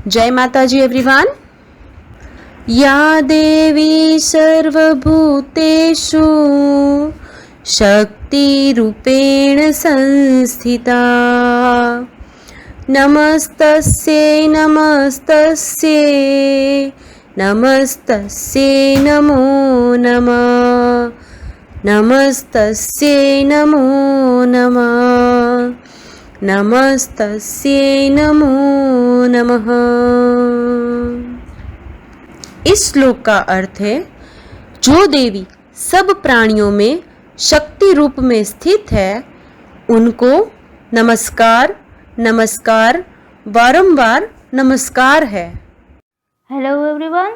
जय माताजी एवरीवन। या देवी सर्वभूतेषु शक्तिरूपेण संस्थिता नमस्तस्यै नमस्तस्यै नमस्तस्यै नमो नमः नमस्तस्यै नमो नमः नमस्तस्यै नमो नमः। इस श्लोक का अर्थ है, जो देवी सब प्राणियों में शक्ति रूप में स्थित है उनको नमस्कार नमस्कार बारंबार नमस्कार है। Hello everyone.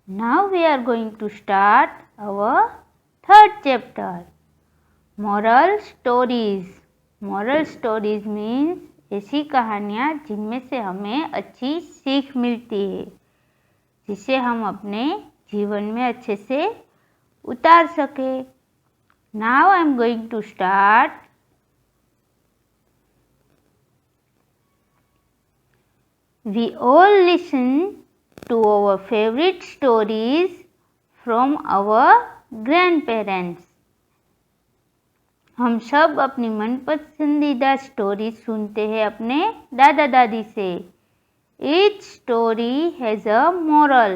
Now we are going to start our third chapter. Moral stories. Moral stories means ऐसी कहानियाँ जिनमें से हमें अच्छी सीख मिलती है, जिसे हम अपने जीवन में अच्छे से उतार सके। Now I am going to start. We all listen to our favorite stories from our grandparents. हम सब अपनी मनपसंदीदा स्टोरी सुनते हैं अपने दादा दादी से। Each story has a moral.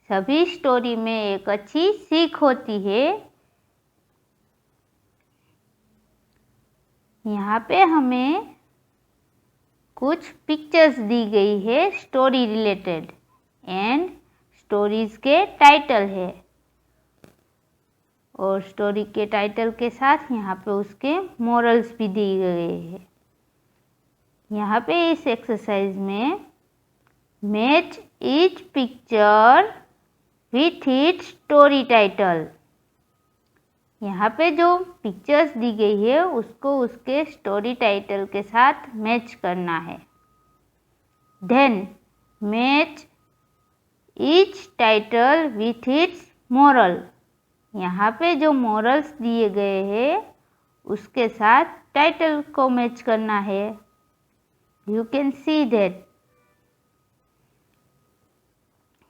सभी स्टोरी में एक अच्छी सीख होती है। यहाँ पे हमें कुछ पिक्चर्स दी गई है स्टोरी रिलेटेड एंड स्टोरीज के टाइटल है, और स्टोरी के टाइटल के साथ यहाँ पे उसके मॉरल्स भी दिए गए हैं। यहाँ पे इस एक्सरसाइज में match each picture with its story title. यहाँ पे जो पिक्चर्स दी गई है उसको उसके स्टोरी टाइटल के साथ मैच करना है। Then match each title with its moral. यहाँ पे जो मोरल्स दिए गए हैं उसके साथ टाइटल को मैच करना है। You can see that.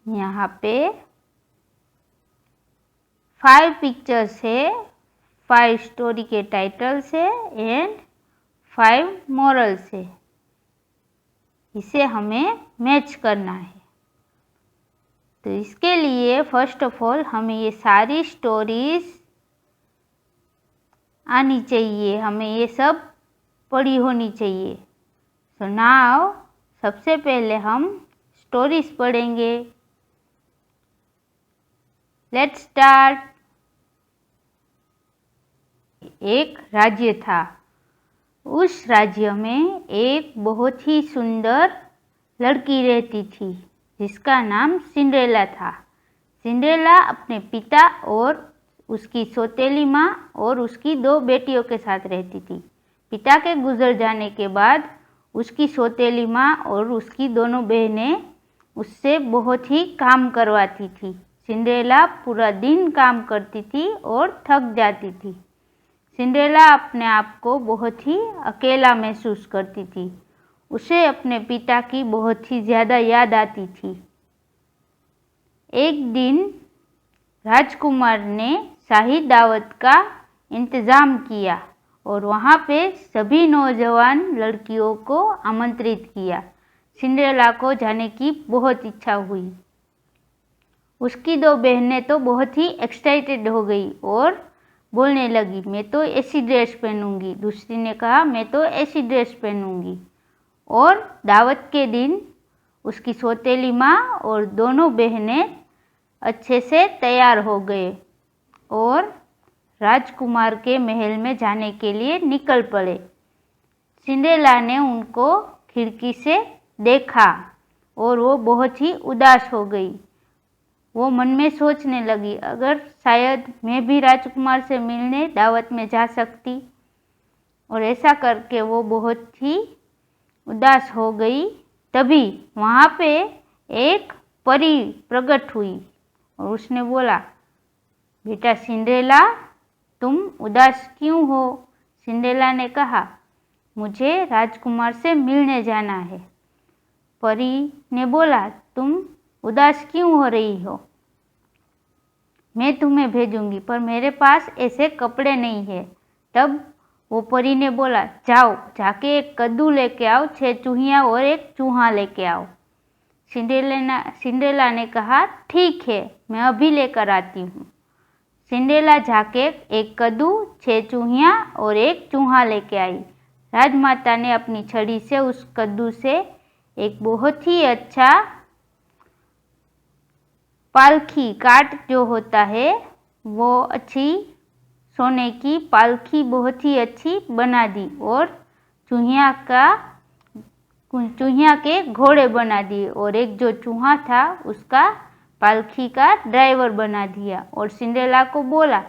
यहाँ पे 5 पिक्चर्स है, 5 स्टोरी के टाइटल्स है एंड 5 मॉरल्स है। इसे हमें मैच करना है। तो इसके लिए फर्स्ट ऑफ ऑल हमें ये सारी स्टोरीज आनी चाहिए, हमें ये सब पढ़ी होनी चाहिए। सो नाउ सबसे पहले हम स्टोरीज पढ़ेंगे। Let's start. एक राज्य था। उस राज्य में एक बहुत ही सुंदर लड़की रहती थी जिसका नाम सिंड्रेला था। सिंड्रेला अपने पिता और उसकी सौतेली माँ और उसकी 2 बेटियों के साथ रहती थी। पिता के गुजर जाने के बाद उसकी सौतेली माँ और उसकी दोनों बहनें उससे बहुत ही काम करवाती थी। सिंड्रेला पूरा दिन काम करती थी और थक जाती थी। सिंड्रेला अपने आप को बहुत ही अकेला महसूस करती थी। उसे अपने पिता की बहुत ही ज़्यादा याद आती थी। एक दिन राजकुमार ने शाही दावत का इंतज़ाम किया और वहाँ पे सभी नौजवान लड़कियों को आमंत्रित किया। सिंड्रेला को जाने की बहुत इच्छा हुई। उसकी 2 बहनें तो बहुत ही एक्साइटेड हो गई और बोलने लगी, मैं तो ऐसी ड्रेस पहनूंगी। दूसरी ने कहा, मैं तो ऐसी ड्रेस पहनूंगी। और दावत के दिन उसकी सौतेली माँ और दोनों बहनें अच्छे से तैयार हो गए और राजकुमार के महल में जाने के लिए निकल पड़े। सिंड्रेला ने उनको खिड़की से देखा और वो बहुत ही उदास हो गई। वो मन में सोचने लगी, अगर शायद मैं भी राजकुमार से मिलने दावत में जा सकती। और ऐसा करके वो बहुत ही उदास हो गई। तभी वहाँ पे एक परी प्रकट हुई और उसने बोला, बेटा सिंड्रेला, तुम उदास क्यों हो? सिंड्रेला ने कहा, मुझे राजकुमार से मिलने जाना है। परी ने बोला, तुम उदास क्यों हो रही हो? मैं तुम्हें भेजूंगी, पर मेरे पास ऐसे कपड़े नहीं है। तब वो परी ने बोला, जाओ जाके एक कद्दू लेके आओ, 6 चूहिया और एक चूहा लेके आओ। सिंड्रेला ने कहा, ठीक है, मैं अभी लेकर आती हूँ। सिंड्रेला जाके एक कद्दू, 6 चूहिया और एक चूहा लेके आई। राजमाता ने अपनी छड़ी से उस कद्दू से एक बहुत ही अच्छा पालखी काट जो होता है, वो अच्छी सोने की पालखी बहुत ही अच्छी बना दी और चूहिया के घोड़े बना दिए और एक जो चूहा था उसका पालखी का ड्राइवर बना दिया और सिंड्रेला को बोला,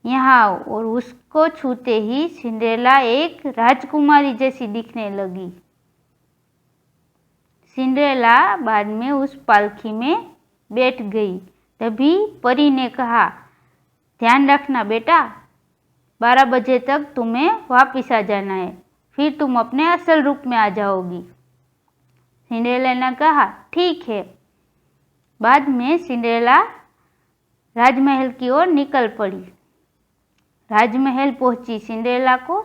यहाँ आओ। और उसको छूते ही सिंड्रेला एक राजकुमारी जैसी दिखने लगी। सिंड्रेला बाद में उस पालखी में बैठ गई। तभी परी ने कहा, ध्यान रखना बेटा, 12 बजे तक तुम्हें वापस आ जाना है, फिर तुम अपने असल रूप में आ जाओगी। सिंड्रेला ने कहा, ठीक है। बाद में सिंड्रेला राजमहल की ओर निकल पड़ी। राजमहल पहुंची सिंड्रेला को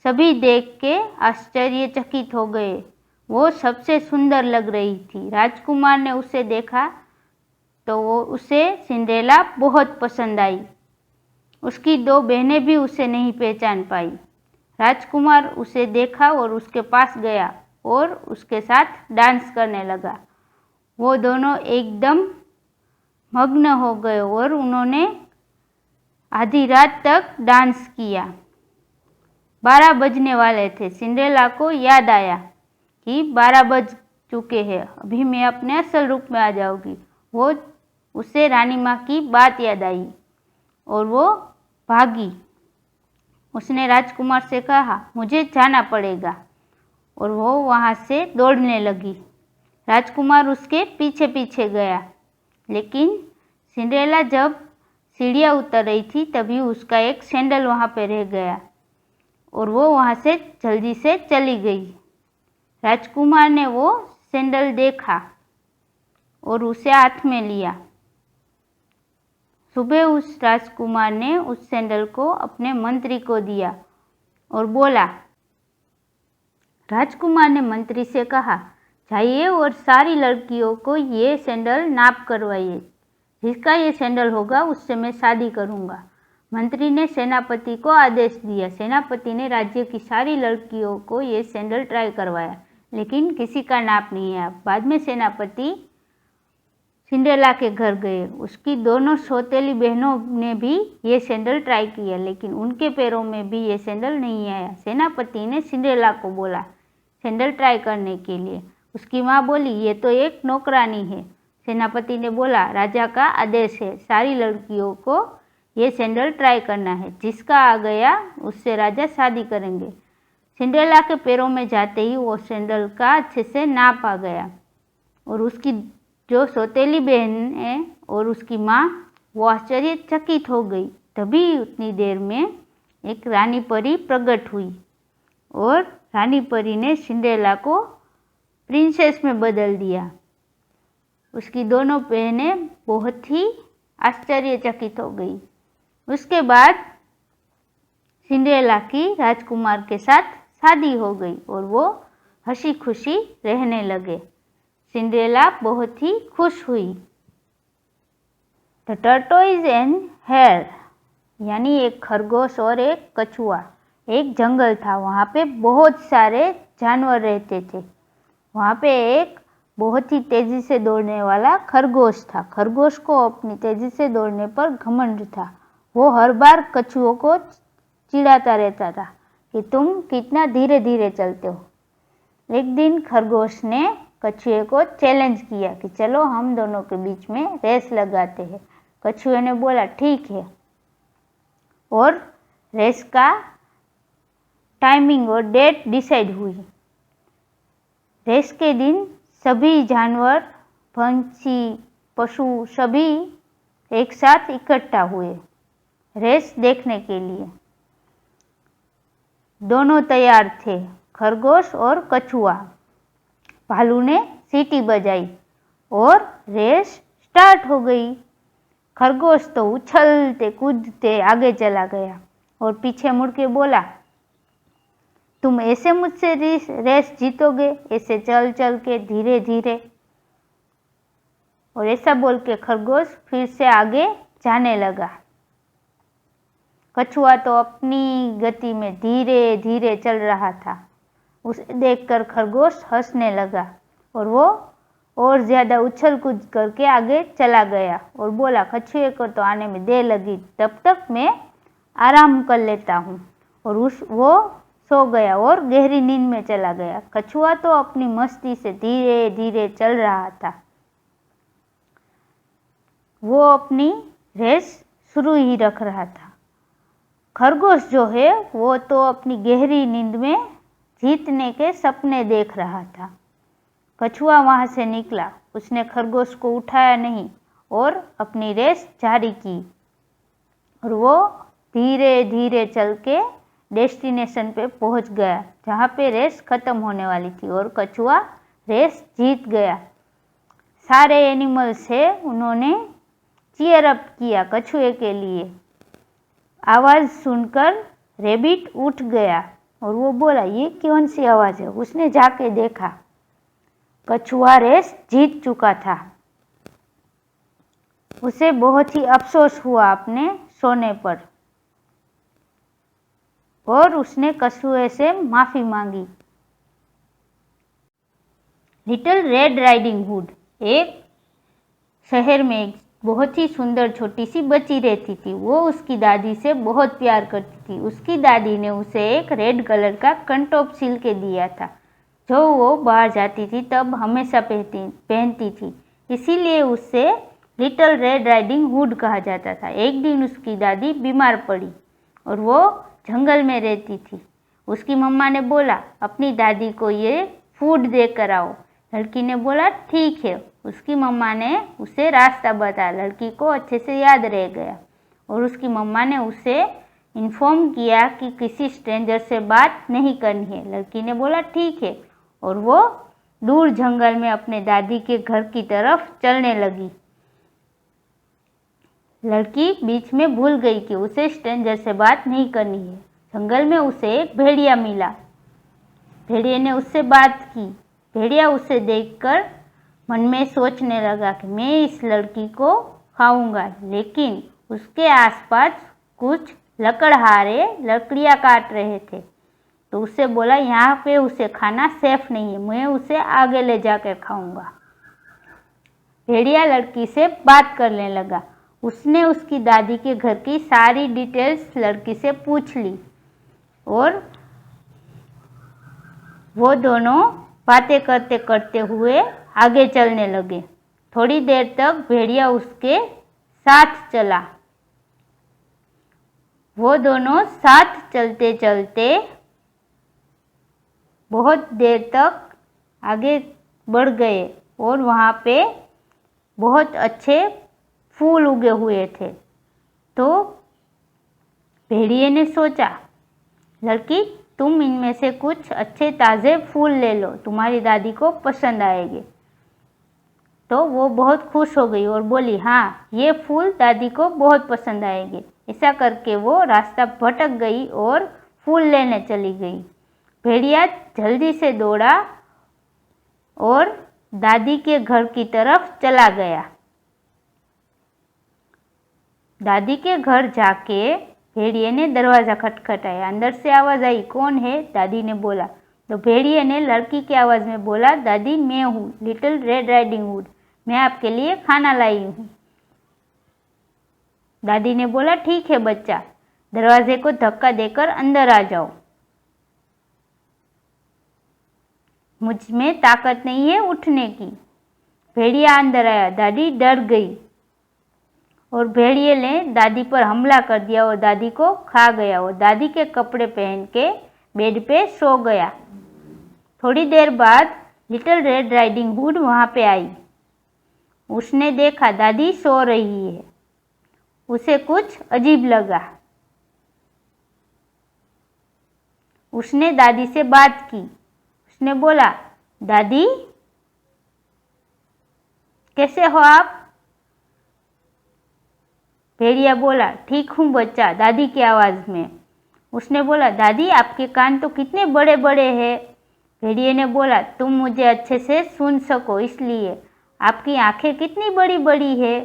सभी देख के आश्चर्यचकित हो गए। वो सबसे सुंदर लग रही थी। राजकुमार ने उसे देखा तो उसे सिंड्रेला बहुत पसंद आई। उसकी 2 बहनें भी उसे नहीं पहचान पाई। राजकुमार उसे देखा और उसके पास गया और उसके साथ डांस करने लगा। वो दोनों एकदम मग्न हो गए और उन्होंने आधी रात तक डांस किया। 12 बजने वाले थे। सिंड्रेला को याद आया कि 12 बज चुके हैं, अभी मैं अपने असल रूप में आ जाऊंगी। उसे रानी माँ की बात याद आई और वो भागी। उसने राजकुमार से कहा, मुझे जाना पड़ेगा, और वो वहाँ से दौड़ने लगी। राजकुमार उसके पीछे पीछे गया, लेकिन सिंड्रेला जब सीढ़ियाँ उतर रही थी तभी उसका एक सैंडल वहाँ पे रह गया और वो वहाँ से जल्दी से चली गई। राजकुमार ने वो सैंडल देखा और उसे हाथ में लिया। सुबह उस राजकुमार ने उस सैंडल को अपने मंत्री को दिया और बोला, राजकुमार ने मंत्री से कहा, जाइए और सारी लड़कियों को ये सैंडल नाप करवाइए, जिसका ये सैंडल होगा उससे मैं शादी करूँगा। मंत्री ने सेनापति को आदेश दिया। सेनापति ने राज्य की सारी लड़कियों को ये सैंडल ट्राई करवाया, लेकिन किसी का नाप नहीं आया। बाद में सेनापति सिंड्रेला के घर गए। उसकी दोनों सौतेली बहनों ने भी ये सैंडल ट्राई किया, लेकिन उनके पैरों में भी ये सैंडल नहीं आया। सेनापति ने सिंड्रेला को बोला सैंडल ट्राई करने के लिए। उसकी माँ बोली, ये तो एक नौकरानी है। सेनापति ने बोला, राजा का आदेश है, सारी लड़कियों को ये सैंडल ट्राई करना है, जिसका आ गया उससे राजा शादी करेंगे। सिंड्रेला के पैरों में जाते ही वो सैंडल का अच्छे से नाप आ गया और उसकी जो सौतेली बहन है और उसकी माँ वो आश्चर्यचकित हो गई। तभी उतनी देर में एक रानी परी प्रकट हुई और रानी परी ने सिंड्रेला को प्रिंसेस में बदल दिया। उसकी दोनों बहनें बहुत ही आश्चर्यचकित हो गई। उसके बाद सिंड्रेला की राजकुमार के साथ शादी हो गई और वो हंसी खुशी रहने लगे। सिंड्रेला बहुत ही खुश हुई। द टर्टोइज एंड हेयर, यानी एक खरगोश और एक कछुआ। एक जंगल था, वहाँ पे बहुत सारे जानवर रहते थे। वहाँ पे एक बहुत ही तेज़ी से दौड़ने वाला खरगोश था। खरगोश को अपनी तेज़ी से दौड़ने पर घमंड था। वो हर बार कछुओं को चिढ़ाता रहता था कि तुम कितना धीरे धीरे चलते हो। एक दिन खरगोश ने कछुए को चैलेंज किया कि चलो हम दोनों के बीच में रेस लगाते हैं। कछुए ने बोला ठीक है, और रेस का टाइमिंग और डेट डिसाइड हुई। रेस के दिन सभी जानवर, पंछी, पशु सभी एक साथ इकट्ठा हुए रेस देखने के लिए। दोनों तैयार थे, खरगोश और कछुआ। भालू ने सीटी बजाई और रेस स्टार्ट हो गई। खरगोश तो उछलते कूदते आगे चला गया और पीछे मुड़ के बोला, तुम ऐसे मुझसे रेस जीतोगे? ऐसे चल चल के धीरे धीरे। और ऐसा बोल के खरगोश फिर से आगे जाने लगा। कछुआ तो अपनी गति में धीरे धीरे चल रहा था। उसे देखकर खरगोश हंसने लगा और वो और ज्यादा उछल कूद करके आगे चला गया और बोला, कछुए को तो आने में देर लगी, तब तक मैं आराम कर लेता हूँ। और वो सो गया और गहरी नींद में चला गया। कछुआ तो अपनी मस्ती से धीरे धीरे चल रहा था। वो अपनी रेस शुरू ही रख रहा था। खरगोश जो है वो तो अपनी गहरी नींद में जीतने के सपने देख रहा था। कछुआ वहां से निकला। उसने खरगोश को उठाया नहीं और अपनी रेस जारी की और वो धीरे धीरे चल के डेस्टिनेशन पे पहुंच गया जहाँ पे रेस खत्म होने वाली थी और कछुआ रेस जीत गया। सारे एनिमल्स है उन्होंने चीयर अप किया कछुए के लिए। आवाज़ सुनकर रेबिट उठ गया और वो बोला, ये कौन सी आवाज़ है? उसने जाके देखा, कछुआ रेस जीत चुका था। उसे बहुत ही अफसोस हुआ अपने सोने पर और उसने कछुए से माफ़ी मांगी। Little red riding hood. एक शहर में एक बहुत ही सुंदर छोटी सी बच्ची रहती थी। वो उसकी दादी से बहुत प्यार करती थी। उसकी दादी ने उसे एक रेड कलर का कंटॉप सिल के दिया था जो वो बाहर जाती थी तब हमेशा पहनती थी। इसीलिए उससे लिटिल रेड राइडिंग हुड कहा जाता था। एक दिन उसकी दादी बीमार पड़ी और वो जंगल में रहती थी। उसकी मम्मा ने बोला, अपनी दादी को ये फूड दे कर आओ। लड़की ने बोला, ठीक है। उसकी मम्मा ने उसे रास्ता बताया। लड़की को अच्छे से याद रह गया और उसकी मम्मा ने उसे इन्फॉर्म किया कि किसी स्ट्रेंजर से बात नहीं करनी है। लड़की ने बोला, ठीक है, और वो दूर जंगल में अपने दादी के घर की तरफ चलने लगी। लड़की बीच में भूल गई कि उसे स्ट्रेंजर से बात नहीं करनी है। जंगल में उसे एक भेड़िया मिला। भेड़िए ने उससे बात की। भेड़िया उसे देखकर मन में सोचने लगा कि मैं इस लड़की को खाऊंगा, लेकिन उसके आसपास कुछ लकड़हारे लकड़ियाँ काट रहे थे। तो उससे बोला, यहाँ पे उसे खाना सेफ नहीं है, मैं उसे आगे ले जाकर खाऊंगा। भेड़िया लड़की से बात करने लगा। उसने उसकी दादी के घर की सारी डिटेल्स लड़की से पूछ ली और वो दोनों बातें करते करते हुए आगे चलने लगे। थोड़ी देर तक भेड़िया उसके साथ चला। वो दोनों साथ चलते चलते बहुत देर तक आगे बढ़ गए और वहाँ पे बहुत अच्छे फूल उगे हुए थे। तो भेड़िए ने सोचा, लड़की तुम इनमें से कुछ अच्छे ताज़े फूल ले लो, तुम्हारी दादी को पसंद आएंगे। तो वो बहुत खुश हो गई और बोली, हाँ ये फूल दादी को बहुत पसंद आएंगे। ऐसा करके वो रास्ता भटक गई और फूल लेने चली गई। भेड़िया जल्दी से दौड़ा और दादी के घर की तरफ चला गया। दादी के घर जाके भेड़िए ने दरवाज़ा खटखटाया। अंदर से आवाज़ आई, कौन है? दादी ने बोला। तो भेड़िए ने लड़की की आवाज़ में बोला, दादी मैं हूँ लिटिल रेड राइडिंग हुड, मैं आपके लिए खाना लाई हूँ। दादी ने बोला, ठीक है बच्चा, दरवाजे को धक्का देकर अंदर आ जाओ, मुझ में ताकत नहीं है उठने की। भेड़िया अंदर आया। दादी डर गई और भेड़िए ने दादी पर हमला कर दिया और दादी को खा गया और दादी के कपड़े पहन के बेड पे सो गया। थोड़ी देर बाद लिटिल रेड राइडिंग हुड वहाँ पे आई। उसने देखा दादी सो रही है। उसे कुछ अजीब लगा। उसने दादी से बात की। उसने बोला, दादी कैसे हो आप? भेड़िया बोला, ठीक हूँ बच्चा, दादी की आवाज़ में। उसने बोला, दादी आपके कान तो कितने बड़े बड़े हैं। भेड़िए ने बोला, तुम मुझे अच्छे से सुन सको इसलिए। आपकी आंखें कितनी बड़ी बड़ी है।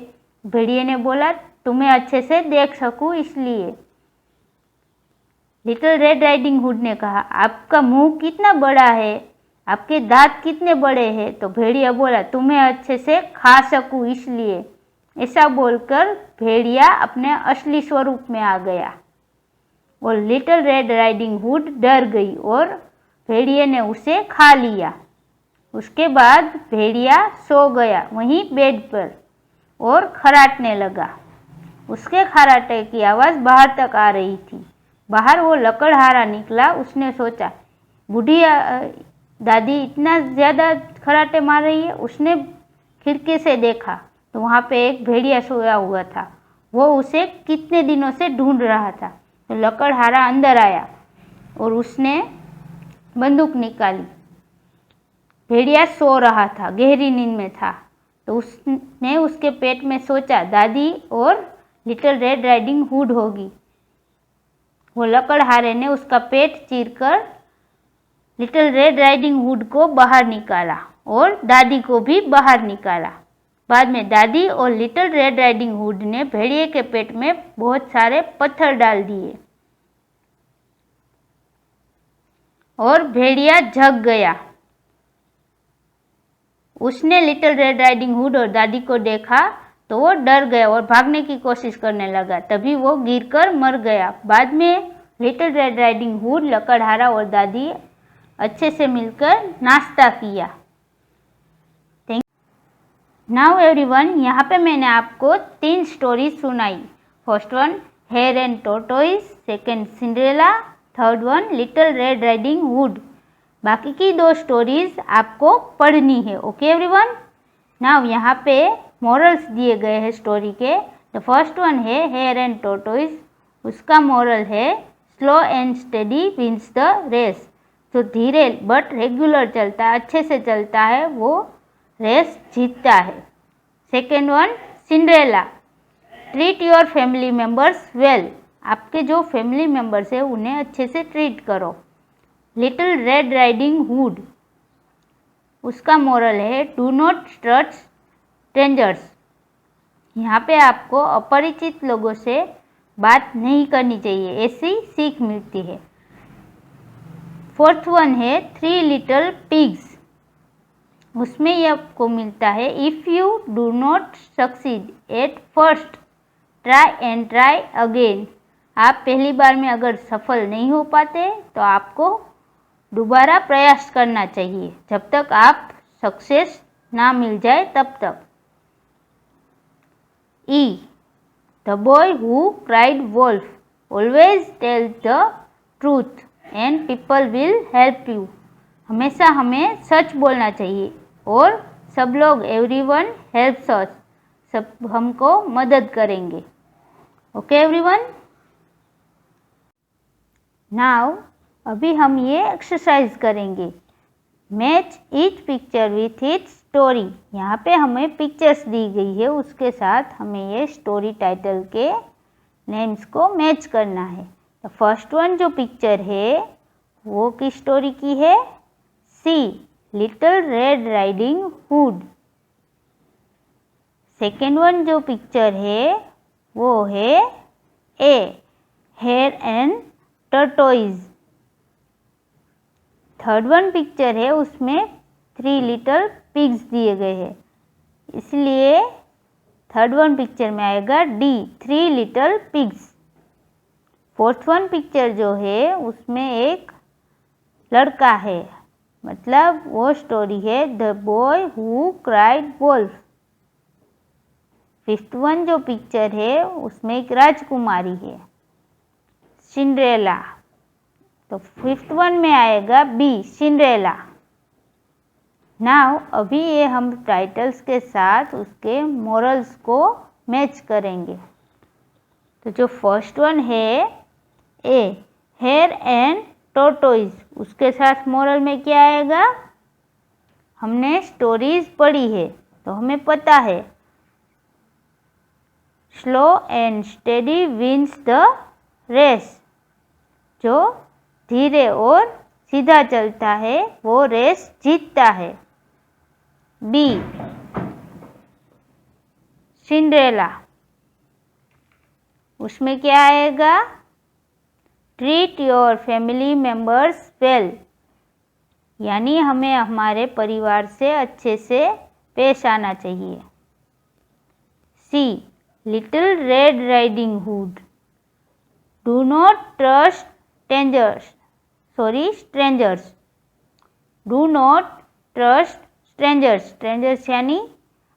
भेड़िए ने बोला, तुम्हें अच्छे से देख सकूं इसलिए। लिटिल रेड राइडिंग हुड ने कहा, आपका मुंह कितना बड़ा है, आपके दांत कितने बड़े हैं। तो भेड़िया बोला, तुम्हें अच्छे से खा सकूं इसलिए। ऐसा बोलकर भेड़िया अपने असली स्वरूप में आ गया और लिटिल रेड राइडिंग हुड डर गई और भेड़िए ने उसे खा लिया। उसके बाद भेड़िया सो गया वहीं बेड पर और खराटने लगा। उसके खराटे की आवाज़ बाहर तक आ रही थी। बाहर वो लकड़हारा निकला। उसने सोचा, बूढ़ी दादी इतना ज़्यादा खराटे मार रही है। उसने खिड़की से देखा तो वहाँ पे एक भेड़िया सोया हुआ था। वो उसे कितने दिनों से ढूंढ रहा था। तो लकड़हारा अंदर आया और उसने बंदूक निकाली। भेड़िया सो रहा था, गहरी नींद में था। तो उसने उसके पेट में सोचा, दादी और लिटिल रेड राइडिंग हुड होगी। वो लकड़हारे ने उसका पेट चीरकर लिटिल रेड राइडिंग हुड को बाहर निकाला और दादी को भी बाहर निकाला। बाद में दादी और लिटिल रेड राइडिंग हुड ने भेड़िए के पेट में बहुत सारे पत्थर डाल दिए और भेड़िया जग गया। उसने लिटिल रेड राइडिंग हुड और दादी को देखा तो वो डर गया और भागने की कोशिश करने लगा। तभी वो गिरकर मर गया। बाद में लिटिल रेड राइडिंग हुड, लकड़हारा और दादी अच्छे से मिलकर नाश्ता किया। नाउ एवरीवन, यहाँ पे मैंने आपको 3 स्टोरी सुनाई। First one hare and tortoise, second Cinderella, third one little red riding hood. बाकी की 2 स्टोरीज आपको पढ़नी है। Okay everyone. नाउ यहाँ पे मॉरल्स दिए गए हैं स्टोरी के। द फर्स्ट वन है हेयर एंड टोर्टोइस। उसका मॉरल है slow and steady wins the race. जो धीरे बट रेगुलर चलता है, अच्छे से चलता है, वो रेस जीतता है। Second one Cinderella, treat your family members well. आपके जो फैमिली मेम्बर्स है उन्हें अच्छे से ट्रीट करो। लिटिल रेड राइडिंग हुड, उसका मॉरल है डू नॉट ट्रस्ट स्ट्रेंजर्स। यहाँ पे आपको अपरिचित लोगों से बात नहीं करनी चाहिए, ऐसी सीख मिलती है। फोर्थ वन है 3 लिटिल पिग्स। उसमें ये आपको मिलता है if you do not succeed at first try and try again. आप पहली बार में अगर सफल नहीं हो पाते तो आपको दोबारा प्रयास करना चाहिए, जब तक आप सक्सेस ना मिल जाए तब तक। E the boy who cried wolf, always tell the truth and people will help you. हमेशा हमें सच बोलना चाहिए और सब लोग, एवरीवन हेल्प्स अस, सब हमको मदद करेंगे। Okay everyone. नाउ अभी हम ये एक्सरसाइज करेंगे। Match each picture with its story. यहाँ पे हमें पिक्चर्स दी गई है, उसके साथ हमें ये स्टोरी टाइटल के नेम्स को मैच करना है। तो फर्स्ट वन जो पिक्चर है वो किस स्टोरी की है? C little red riding hood. Second one जो पिक्चर है वो है a hare and tortoise. Third one picture है, उसमें 3 लिटिल पिग्स दिए गए हैं, इसलिए थर्ड वन पिक्चर में आएगा D 3 little pigs. Fourth one picture जो है उसमें एक लड़का है, मतलब वो स्टोरी है the boy who cried wolf. Fifth one जो पिक्चर है उसमें एक राजकुमारी है, सिंड्रेला। तो फिफ्थ वन में आएगा बी सिंड्रेला। नाउ अभी ये हम टाइटल्स के साथ उसके मोरल्स को मैच करेंगे। तो जो फर्स्ट वन है ए हेयर एंड टोर्टोइज, उसके साथ मोरल में क्या आएगा? हमने स्टोरीज पढ़ी है तो हमें पता है slow and steady wins the race. जो धीरे और सीधा चलता है वो रेस जीतता है। बी सिंड्रेला, उसमें क्या आएगा? Treat your family members well, यानी हमें हमारे परिवार से अच्छे से पेश आना चाहिए। C little red riding hood, do not trust strangers, do not trust strangers यानी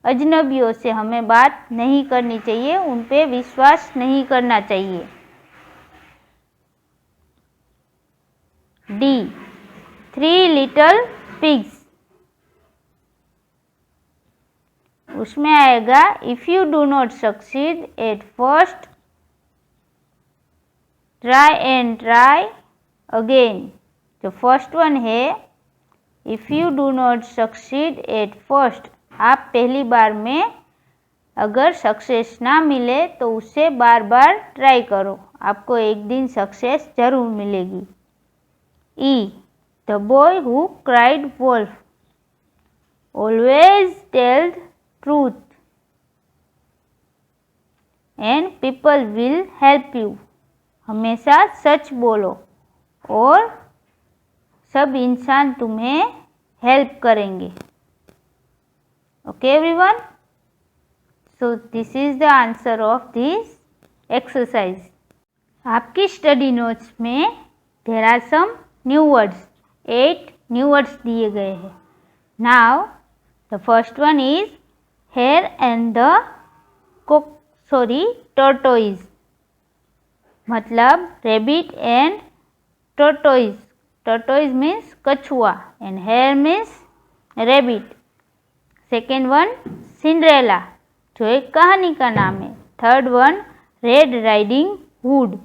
अजनबियों से हमें बात नहीं करनी चाहिए, उन पे विश्वास नहीं करना चाहिए। डी 3 लिटिल पिग्स, उसमें आएगा if you do not succeed at first try again. जो फर्स्ट वन है if you do not succeed at first, आप पहली बार में अगर सक्सेस ना मिले तो उससे बार बार ट्राई करो, आपको एक दिन सक्सेस जरूर मिलेगी। E the boy who cried wolf, always tell truth and people will help you, हमेशा सच बोलो और सब इंसान तुम्हें हेल्प करेंगे। Okay everyone, so this is the answer of this exercise. आपकी स्टडी नोट्स में there are some new words, 8 new words दिए गए हैं। Now the first one is hare and the tortoise, मतलब rabbit and tortoise. Tortoise means कछुआ and here means rebate. Second one Cinderella, जो एक कहानी का नाम है। Third one red riding hood,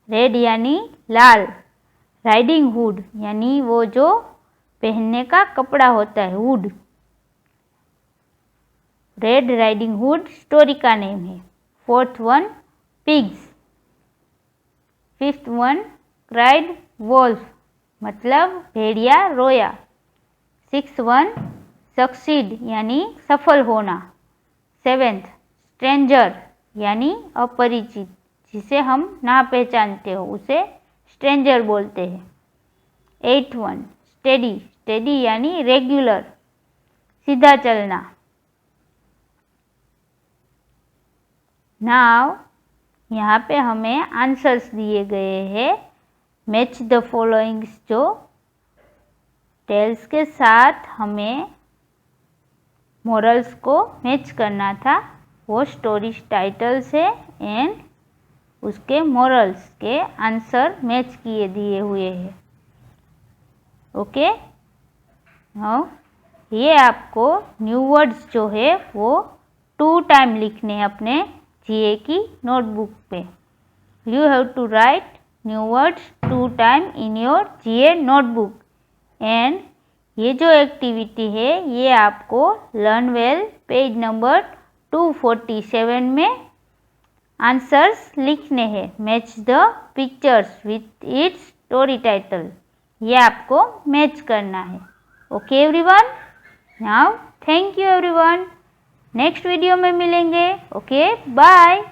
red यानी लाल, राइडिंग हुड यानी वो जो पहनने का कपड़ा होता है, hood. Red riding hood story का नेम है। Fourth one pigs. Fifth one cried wolf, मतलब भेड़िया रोया। सिक्स वन सक्सीड यानी सफल होना। सेवेंथ स्ट्रेंजर यानी अपरिचित, जिसे हम ना पहचानते हो उसे स्ट्रेंजर बोलते हैं। एट्थ वन स्टेडी, स्टेडी यानी रेगुलर, सीधा चलना। नाउ यहाँ पे हमें आंसर्स दिए गए हैं। मैच द फॉलोइंग्स, जो टेल्स के साथ हमें मोरल्स को मैच करना था, वो स्टोरी टाइटल से एंड उसके मोरल्स के आंसर मैच किए दिए हुए हैं। ओके, नाउ ये आपको न्यू वर्ड्स जो है वो 2 टाइम लिखने हैं अपने जीए की नोटबुक पे। You have to write new words 2 time in your GA notebook. And ये जो एक्टिविटी है ये आपको लर्न वेल पेज नंबर 247 में आंसर्स लिखने हैं। Match the pictures with its story title, ये आपको मैच करना है। Okay everyone, now thank you everyone, next video में मिलेंगे। Okay bye.